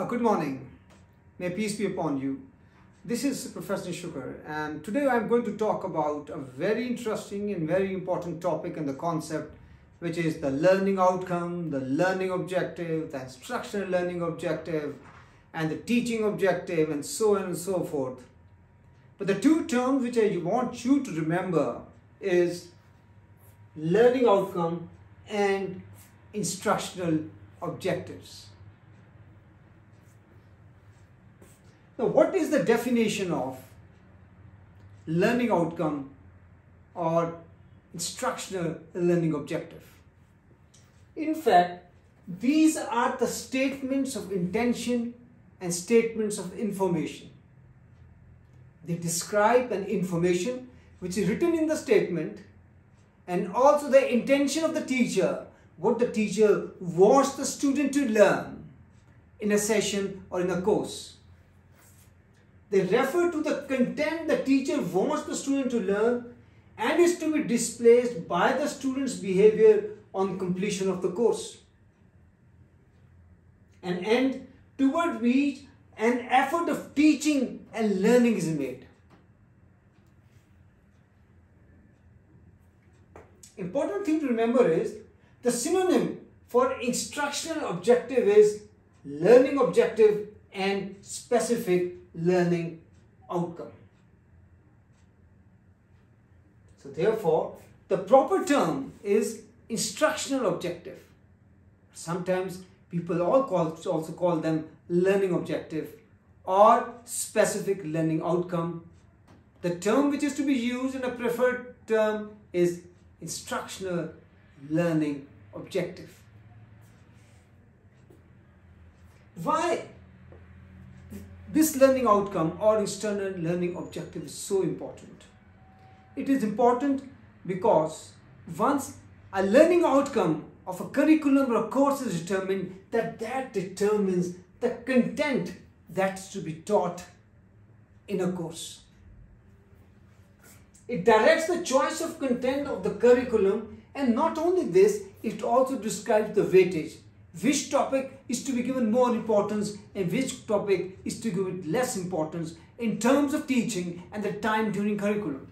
Good morning. May peace be upon you. This is Professor Shukar, and today I'm going to talk about a very interesting and very important topic and the concept, which is the learning outcome, the learning objective, the instructional learning objective, and the teaching objective, and so on and so forth. But the two terms which I want you to remember is learning outcome and instructional objectives. Now, what is the definition of learning outcome or instructional learning objective? In fact, these are the statements of intention and statements of information. They describe an information which is written in the statement and also the intention of the teacher, what the teacher wants the student to learn in a session or in a course. They refer to the content the teacher wants the student to learn and is to be displayed by the student's behavior on completion of the course. An end toward which an effort of teaching and learning is made. Important thing to remember is the synonym for instructional objective is learning objective and specific learning outcome. So therefore, the proper term is instructional objective. Sometimes people also call them learning objective or specific learning outcome. The term which is to be used in a preferred term is instructional learning objective. Why this learning outcome or instructional learning objective is so important? It is important because once a learning outcome of a curriculum or a course is determined, that determines the content that's to be taught in a course. It directs the choice of content of the curriculum, and not only this, it also describes the weightage. Which topic is to be given more importance and which topic is to be given less importance in terms of teaching and the time during curriculum.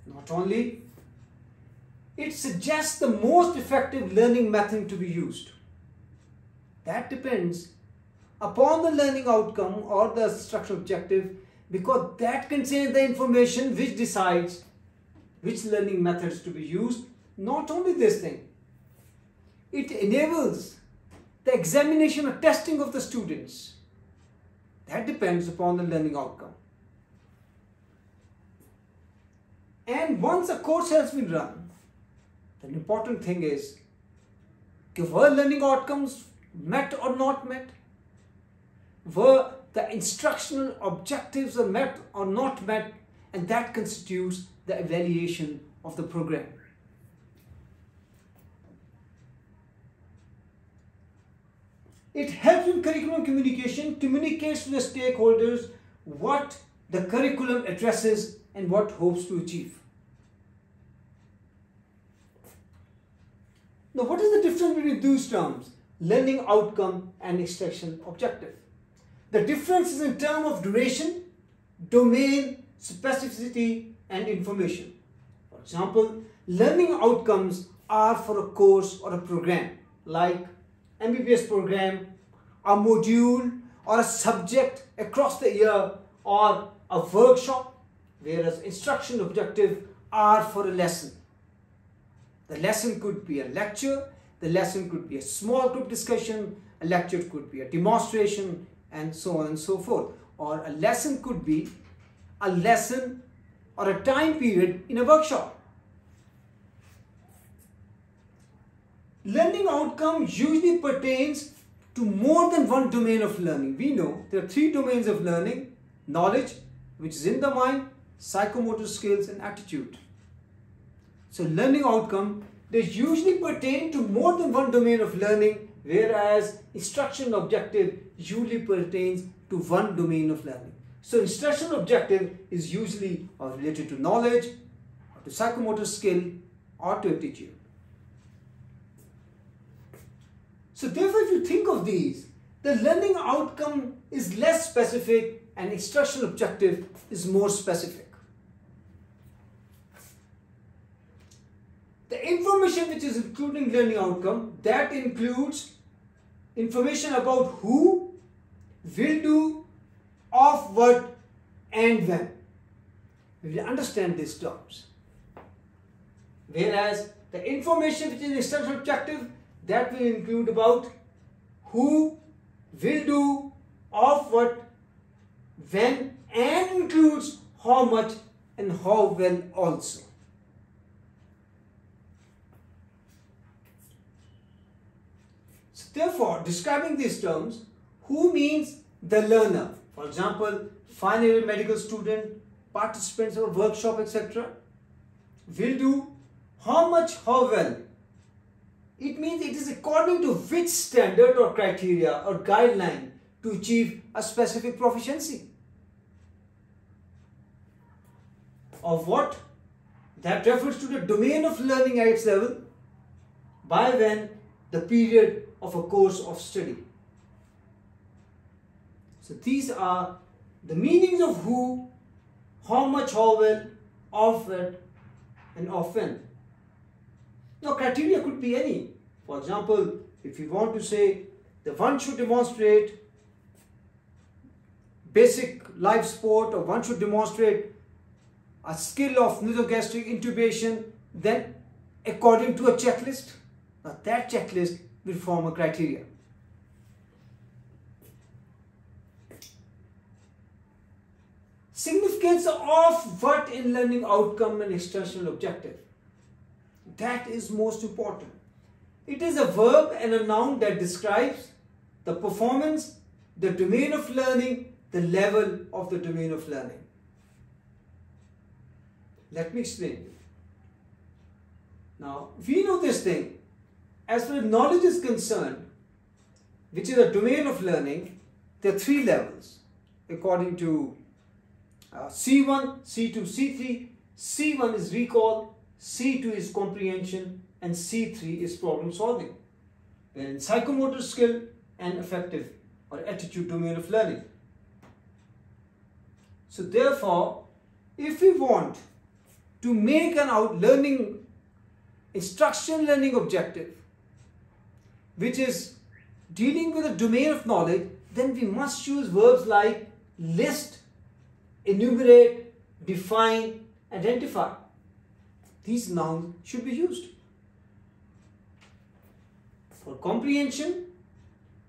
Not only, it suggests the most effective learning method to be used. That depends upon the learning outcome or the instructional objective, because that contains the information which decides which learning methods to be used. Not only this thing, it enables the examination or testing of the students. That depends upon the learning outcome. And once a course has been run, the important thing is, were learning outcomes met or not met? Were the instructional objectives are met or not met? And that constitutes the evaluation of the program. It helps in curriculum communication, communicates to the stakeholders what the curriculum addresses and what hopes to achieve. Now, what is the difference between these terms, learning outcome and instructional objective? The difference is in terms of duration, domain, specificity, and information. For example, learning outcomes are for a course or a program like MBBS program, a module or a subject across the year, or a workshop, whereas instruction objective are for a lesson. The lesson could be a lecture, the lesson could be a small group discussion, a lecture could be a demonstration, and so on and so forth. Or a lesson could be a lesson or a time period in a workshop. Learning outcome usually pertains to more than one domain of learning. We know there are three domains of learning: knowledge, which is in the mind, psychomotor skills, and attitude. So learning outcome, they usually pertain to more than one domain of learning, whereas instruction objective usually pertains to one domain of learning. So instruction objective is usually related to knowledge, or to psychomotor skill, or to attitude. So therefore, if you think of these, the learning outcome is less specific and instructional objective is more specific. The information which is including learning outcome, that includes information about who, will do, of what, and when. We will understand these terms. Whereas the information which is instructional objective, that will include about who, will do, of what, when, and includes how much and how well also. So therefore, describing these terms, who means the learner. For example, final year medical student, participants of a workshop, etc. Will do, how much, how well. It means it is according to which standard or criteria or guideline to achieve a specific proficiency. Of what? That refers to the domain of learning at its level, by when, the period of a course of study. So these are the meanings of who, how much, how well, of what, and of when. Now criteria could be any. For example, if you want to say that one should demonstrate basic life support, or one should demonstrate a skill of nasogastric intubation, then according to a checklist, now that checklist will form a criteria. Significance of what in learning outcome and instructional objective. That is most important. It is a verb and a noun that describes the performance, the domain of learning, the level of the domain of learning. Let me explain. Now, we know this thing. As far as knowledge is concerned, which is a domain of learning, there are three levels according to C1, C2, C3. C1 is recall, C2 is comprehension, and C3 is problem solving. Then in psychomotor skill and affective or attitude domain of learning. So therefore, if we want to make an instruction learning objective, which is dealing with a domain of knowledge, then we must use verbs like list, enumerate, define, identify. These nouns should be used. For comprehension,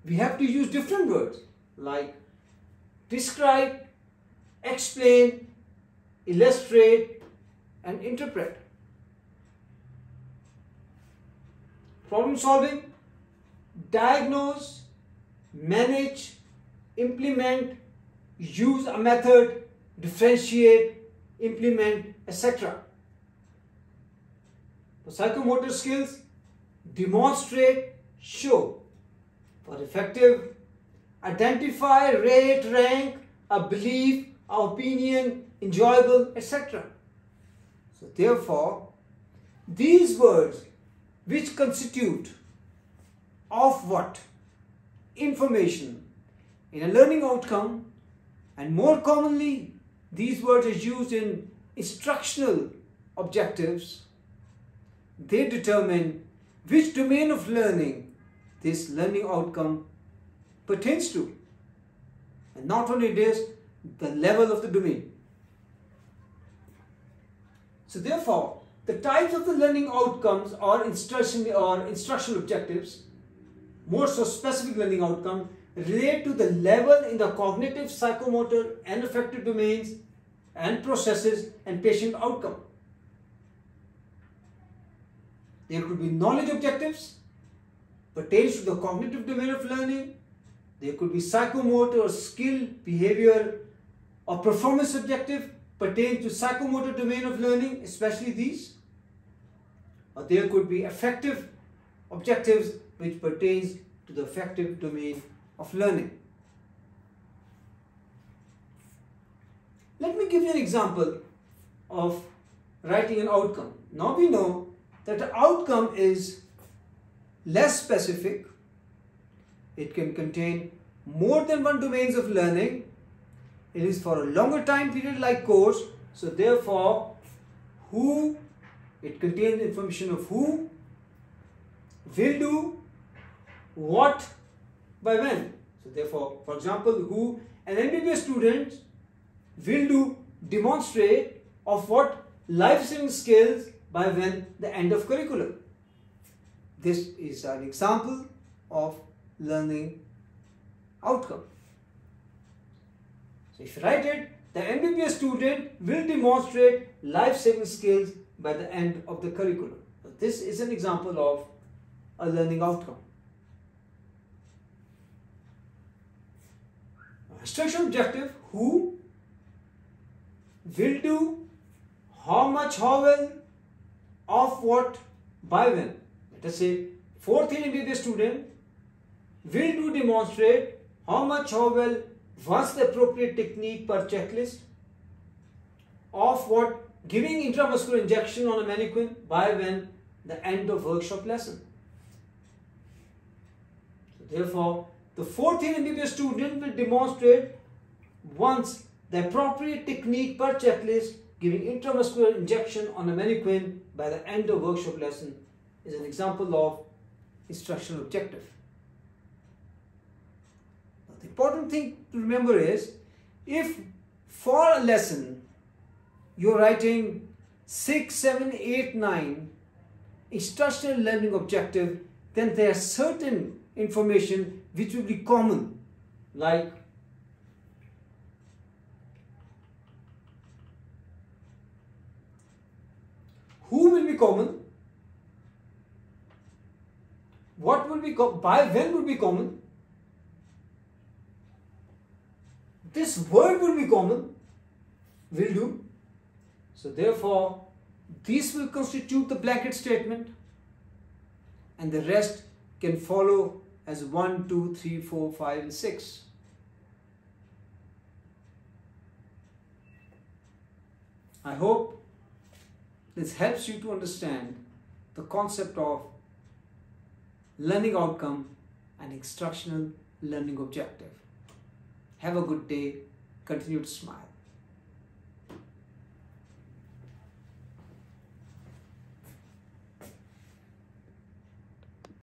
we have to use different words like describe, explain, illustrate, and interpret. Problem solving, diagnose, manage, implement, use a method, differentiate, implement, etc. For psychomotor skills, demonstrate, show. For affective, identify, rate, rank, a belief, a opinion, enjoyable, etc. So therefore, these words which constitute of what? Information in a learning outcome, and more commonly these words are used in instructional objectives. They determine which domain of learning this learning outcome pertains to. And not only this, the level of the domain. So therefore, the types of the learning outcomes or instructional objectives, more so specific learning outcomes, relate to the level in the cognitive, psychomotor, and affective domains and processes and patient outcome. There could be knowledge objectives, pertains to the cognitive domain of learning. There could be psychomotor or skill, behavior, or performance objective, pertains to psychomotor domain of learning, especially these. Or there could be affective objectives which pertains to the affective domain of learning. Let me give you an example of writing an outcome. Now we know that the outcome is less specific. It can contain more than one domains of learning. It is for a longer time period like course. So therefore, who, it contains information of who, will do, what, by when. So therefore, for example, who, an MBBS student will do, demonstrate of what life-saving skills by when, the end of curriculum. This is an example of learning outcome. So if you write it, the MBBS student will demonstrate life-saving skills by the end of the curriculum. So this is an example of a learning outcome. Instructional objective, who, will do, how much, how well, of what, by when. Let us say 4th year MBBS student will do, demonstrate how much, how well, what's the appropriate technique per checklist, of what, giving intramuscular injection on a mannequin, by when, the end of workshop lesson. So therefore, the 4th year MBBS student will demonstrate once the appropriate technique per checklist, giving intramuscular injection on a mannequin by the end of workshop lesson, is an example of instructional objective. Now, the important thing to remember is, if for a lesson you are writing 6, 7, 8, 9 instructional learning objective, then there are certain information which will be common, like who will be common, what will be common, by when will be common, this word will be common, will do. So therefore, this will constitute the blanket statement, and the rest can follow as 1, 2, 3, 4, 5 and 6. I hope this helps you to understand the concept of learning outcome and instructional learning objective. Have a good day. Continue to smile.